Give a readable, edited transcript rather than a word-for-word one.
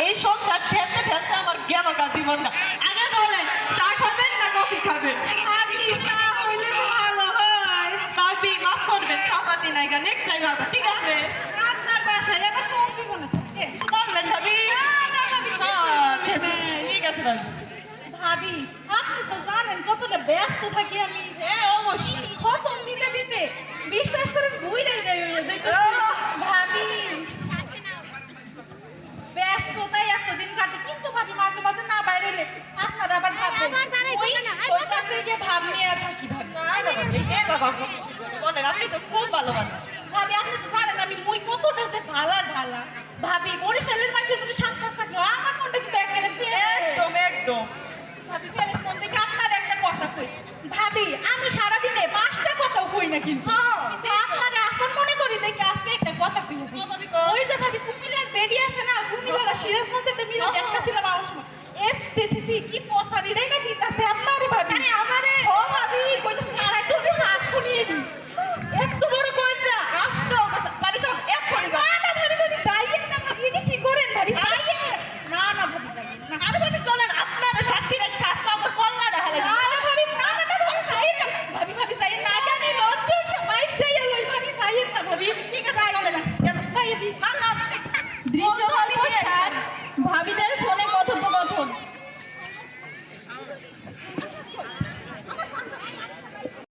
এই সংসার ঠেলতে ঠেলতে আমার গেল গা জীবনটা। আগে বলেন চা খাবেন না কফি খাবেন? ভাবি চা হইলে তো ভালো হয়। ভাবি মাফ করবেন, চাপাতি নাই গা, নেক্সট টাইম আবার, ঠিক আছে? আপনার বাসায় এবার কোন জীবনে থাকে? বললেন ভাবি? আচ্ছা, ঠিক আছে ভাবি। ভাবি আপনি তো জানেন কতটা ব্যস্ত থাকি আমি। হ্যাঁ অবশ্যই। খতম দিতে দিতে বিশ্বাস করেন ভুইলাই হয়ে যাইতে। ভাবি ব্যস্ততাই এতদিন কাটে, কিন্তু ভাবি মাঝে মাঝে না বাইরে এলে আপনারা আবার ভাববেন ওই কাছে গিয়ে ভাব নিয়ে থাকি। ভাবি বলেন, আপনি তো খুব ভালো মানুষ। ভাবি আপনি তো জানেন আমি মুই কতটা যে ভালা ঢালা। ভাবি বরিশালের মানুষের মধ্যে সাক্ষাৎ থাকলো আমার মনটা কিন্তু একেবারে একদম একদম। ভাবি ফেরেস মন থেকে আপনার একটা কথা কই। ভাবি আমি সারাদিনে 5টা কথাও কই না, কিন্তু আপনারা এখন মনে করি দেখে আজকে একটা কথা কই। ওই যে ভাবি